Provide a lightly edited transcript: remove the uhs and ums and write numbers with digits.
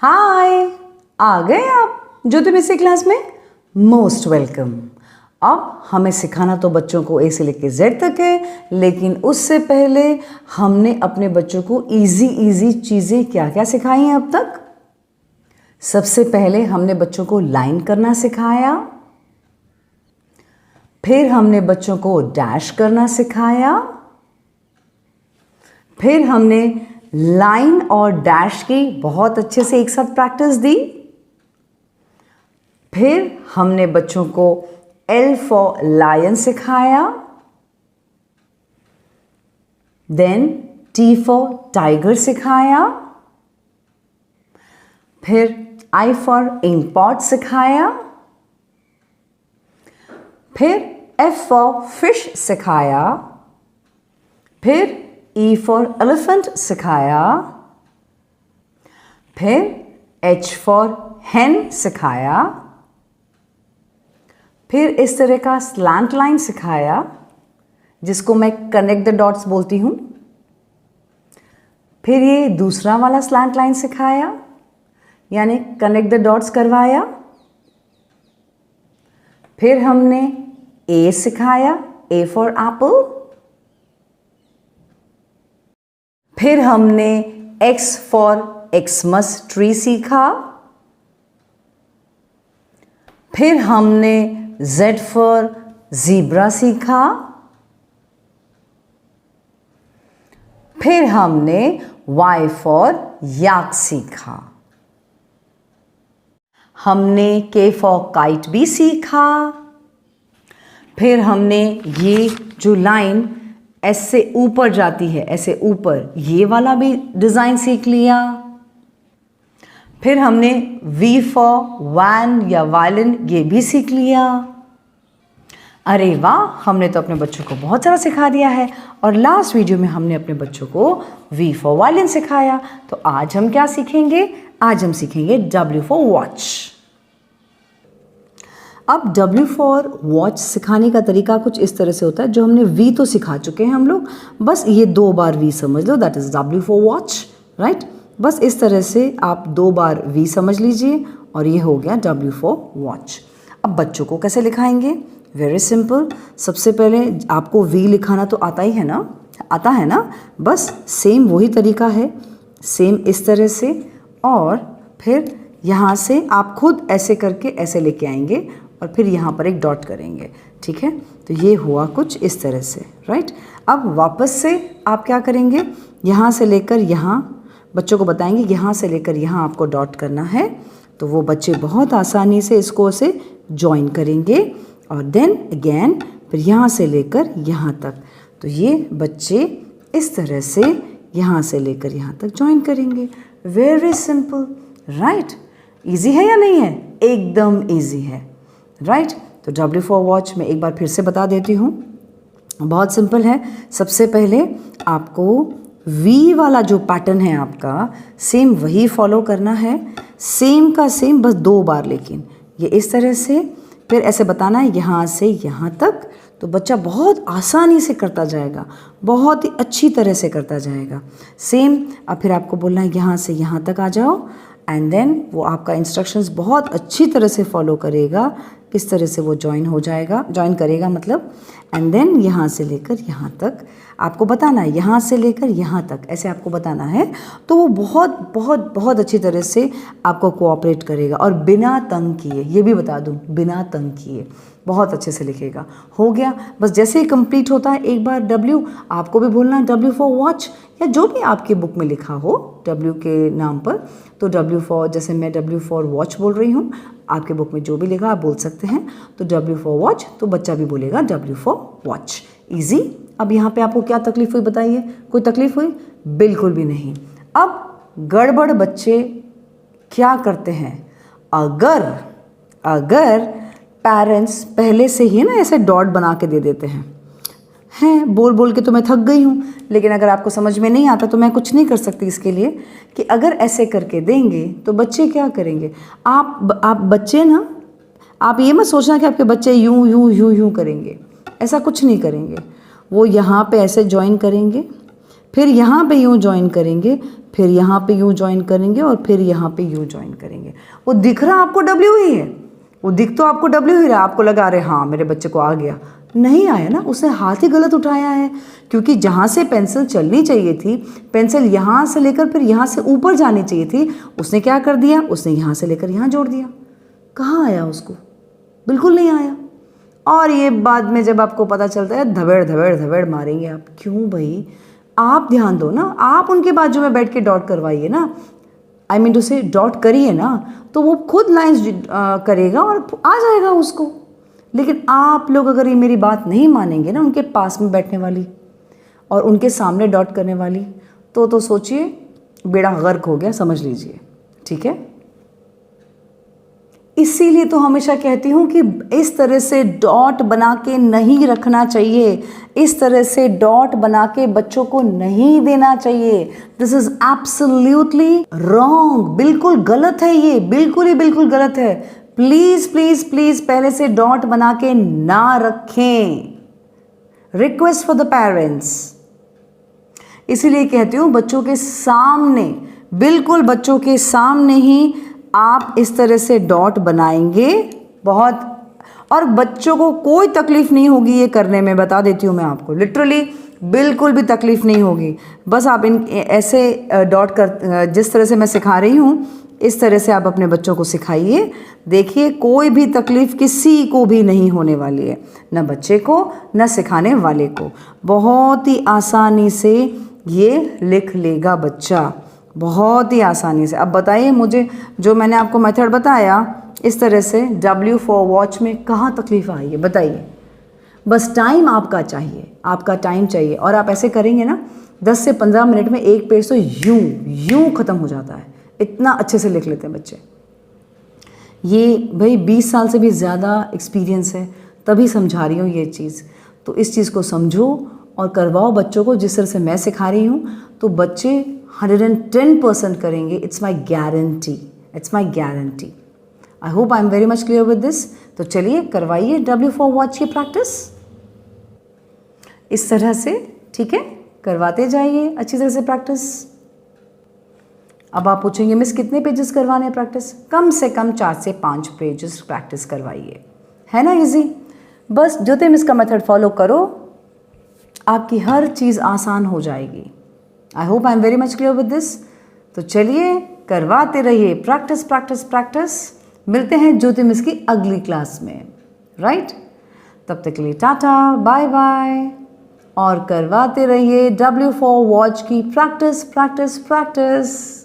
हाय, आ गए आप ज्योति miss class में। Most welcome. अब हमें सिखाना तो बच्चों को ए से लेकर जेड तक है, लेकिन उससे पहले हमने अपने बच्चों को इजी चीज़ें क्या क्या सिखाई हैं अब तक। सबसे पहले हमने बच्चों को लाइन करना सिखाया, फिर हमने बच्चों को डैश करना सिखाया, फिर हमने लाइन और डैश की बहुत अच्छे से एक साथ प्रैक्टिस दी। फिर हमने बच्चों को L फॉर लायन सिखाया, देन T फॉर टाइगर सिखाया, फिर I फॉर इंकपॉट सिखाया, फिर F फॉर फिश सिखाया, फिर E फॉर एलिफेंट सिखाया, फिर H फॉर hen सिखाया, फिर इस तरह का स्लैंट लाइन सिखाया जिसको मैं कनेक्ट द डॉट्स बोलती हूं। फिर ये दूसरा वाला स्लैंट लाइन सिखाया यानी कनेक्ट द डॉट्स करवाया। फिर हमने A सिखाया, A फॉर एप्पल। फिर हमने X फॉर एक्समस ट्री सीखा। फिर हमने Z फॉर ज़ीब्रा सीखा। फिर हमने Y फॉर याक सीखा। हमने K फॉर काइट भी सीखा। फिर हमने ये जो लाइन ऐसे ऊपर जाती है, ऐसे ऊपर, ये वाला भी डिज़ाइन सीख लिया। फिर हमने V फॉर वैन या वायलिन, ये भी सीख लिया। अरे वाह, हमने तो अपने बच्चों को बहुत सारा सिखा दिया है। और लास्ट वीडियो में हमने अपने बच्चों को V फॉर वायलिन सिखाया। तो आज हम क्या सीखेंगे? आज हम सीखेंगे W फॉर वॉच। अब W फॉर वॉच सिखाने का तरीका कुछ इस तरह से होता है। जो हमने V तो सिखा चुके हैं हम लोग, बस ये 2 बार V समझ लो, that is W for watch, right. बस इस तरह से आप 2 बार V समझ लीजिए और ये हो गया W फॉर वॉच। अब बच्चों को कैसे लिखाएंगे? Very simple. सबसे पहले आपको V लिखाना तो आता ही है ना, आता है ना। बस सेम वही तरीका है, सेम इस तरह से। और फिर यहाँ से आप खुद ऐसे करके ऐसे लेके आएंगे और फिर यहाँ पर एक डॉट करेंगे, ठीक है। तो ये हुआ कुछ इस तरह से, राइट। अब वापस से आप क्या करेंगे? यहाँ से लेकर यहाँ बच्चों को बताएंगे, यहाँ से लेकर यहाँ आपको डॉट करना है। तो वो बच्चे बहुत आसानी से इसको ऐसे ज्वाइन करेंगे और देन अगेन फिर यहाँ से लेकर यहाँ तक। तो ये बच्चे इस तरह से यहाँ से लेकर यहाँ तक ज्वाइन करेंगे। Very simple, right. ईजी है या नहीं है? एकदम ईजी है, राइट। तो W फॉर वॉच में एक बार फिर से बता देती हूँ, बहुत सिंपल है। सबसे पहले आपको V वाला जो पैटर्न है आपका, सेम वही फॉलो करना है, सेम का सेम, बस 2 बार। लेकिन ये इस तरह से, फिर ऐसे बताना है यहाँ से यहाँ तक। तो बच्चा बहुत आसानी से करता जाएगा, बहुत ही अच्छी तरह से करता जाएगा, सेम। अब फिर आपको बोलना है यहाँ से यहाँ तक आ जाओ, एंड देन वो आपका इंस्ट्रक्शंस बहुत अच्छी तरह से फॉलो करेगा, किस तरह से वो ज्वाइन हो जाएगा, ज्वाइन करेगा मतलब। एंड देन यहाँ से लेकर यहाँ तक आपको बताना है, यहाँ से लेकर यहाँ तक ऐसे आपको बताना है। तो वो बहुत बहुत बहुत अच्छी तरह से आपको कोऑपरेट करेगा और बिना तंग किए, ये भी बता दूँ, बिना तंग किए बहुत अच्छे से लिखेगा। हो गया, बस जैसे ही कंप्लीट होता है एक बार W, आपको भी बोलना है W फॉर वॉच या जो भी आपकी बुक में लिखा हो W के नाम पर। तो W फॉर, जैसे मैं W फॉर वॉच बोल रही हूँ, आपके बुक में जो भी लिखा आप बोल सकते हैं। तो W फॉर वॉच, तो बच्चा भी बोलेगा W फॉर वॉच। ईजी। अब यहाँ पे आपको क्या तकलीफ हुई बताइए? कोई तकलीफ हुई? बिल्कुल भी नहीं। अब गड़बड़ बच्चे क्या करते हैं? अगर पेरेंट्स पहले से ही ना ऐसे डॉट बना के दे देते हैं, बोल बोल के तो मैं थक गई हूँ, लेकिन अगर आपको समझ में नहीं आता तो मैं कुछ नहीं कर सकती इसके लिए, कि अगर ऐसे करके देंगे तो बच्चे क्या करेंगे? आप बच्चे ना, आप ये मत सोचना कि आपके बच्चे यूं यूं यूं यूं करेंगे, ऐसा कुछ नहीं करेंगे। वो यहाँ पे ऐसे ज्वाइन करेंगे, फिर यहाँ पे यूँ ज्वाइन करेंगे, फिर यहाँ पे यूँ ज्वाइन करेंगे और फिर यहाँ पे यूँ ज्वाइन करेंगे। वो दिख रहा आपको W ही है, वो दिख तो आपको W ही रहा, आपको लगा रहे हाँ मेरे बच्चे को आ गया, नहीं आया ना, उसने हाथ ही गलत उठाया है। क्योंकि जहाँ से पेंसिल चलनी चाहिए थी, पेंसिल यहाँ से लेकर फिर यहाँ से ऊपर जानी चाहिए थी, उसने क्या कर दिया, उसने यहाँ से लेकर यहाँ जोड़ दिया। कहाँ आया उसको, बिल्कुल नहीं आया। और ये बाद में जब आपको पता चलता है धबेड़ धबेड़ धबेड़ मारेंगे आप। क्यों भाई, आप ध्यान दो ना, आप उनके बाजू में बैठ के डॉट करवाइए ना, आई मीन टू से डॉट करिए ना, तो वो खुद लाइंस करेगा और आ जाएगा उसको। लेकिन आप लोग अगर ये मेरी बात नहीं मानेंगे ना, उनके पास में बैठने वाली और उनके सामने डॉट करने वाली, तो सोचिए बेड़ा गर्क हो गया, समझ लीजिए। ठीक है, इसीलिए तो हमेशा कहती हूँ कि इस तरह से डॉट बना के नहीं रखना चाहिए, इस तरह से डॉट बना के बच्चों को नहीं देना चाहिए। दिस इज एब्सोल्युटली रॉन्ग, बिल्कुल गलत है, ये बिल्कुल ही बिल्कुल गलत है। प्लीज प्लीज प्लीज पहले से डॉट बना के ना रखें। Request for the parents. इसीलिए कहती हूँ बच्चों के सामने, बिल्कुल बच्चों के सामने ही आप इस तरह से डॉट बनाएंगे बहुत, और बच्चों को कोई तकलीफ नहीं होगी ये करने में, बता देती हूँ मैं आपको, लिटरली बिल्कुल भी तकलीफ नहीं होगी। बस आप इन ऐसे डॉट कर, जिस तरह से मैं सिखा रही हूँ इस तरह से आप अपने बच्चों को सिखाइए। देखिए कोई भी तकलीफ किसी को भी नहीं होने वाली है, न बच्चे को न सिखाने वाले को। बहुत ही आसानी से ये लिख लेगा बच्चा, बहुत ही आसानी से। अब बताइए मुझे, जो मैंने आपको मेथड बताया इस तरह से W फॉर वॉच में कहाँ तकलीफ आई है बताइए। बस टाइम आपका चाहिए, आपका टाइम चाहिए, और आप ऐसे करेंगे ना 10 से 15 मिनट में एक पेज तो यूं ख़त्म हो जाता है। इतना अच्छे से लिख लेते हैं बच्चे। ये भाई 20 साल से भी ज़्यादा एक्सपीरियंस है, तभी समझा रही हूँ ये चीज़। तो इस चीज़ को समझो और करवाओ बच्चों को जिस तरह से मैं सिखा रही हूँ, तो बच्चे 110% करेंगे। It's my guarantee, it's my guarantee. I hope I am very much clear with this. तो चलिए करवाइए W फॉर वॉच की प्रैक्टिस इस तरह से, ठीक है, करवाते जाइए अच्छी तरह से प्रैक्टिस। अब आप पूछेंगे मिस कितने पेजेस करवाने हैं प्रैक्टिस? कम से कम 4 से 5 पेजेस प्रैक्टिस करवाइए, है ना इजी। बस ज्योति मिस का मेथड फॉलो करो, आपकी हर चीज़ आसान हो जाएगी। I hope I am very much clear with this. तो चलिए करवाते रहिए प्रैक्टिस प्रैक्टिस प्रैक्टिस। मिलते हैं ज्योति मिस की अगली क्लास में, राइट? तब तक के लिए टाटा बाय बाय, और करवाते रहिए W फॉर वॉच की प्रैक्टिस प्रैक्टिस प्रैक्टिस।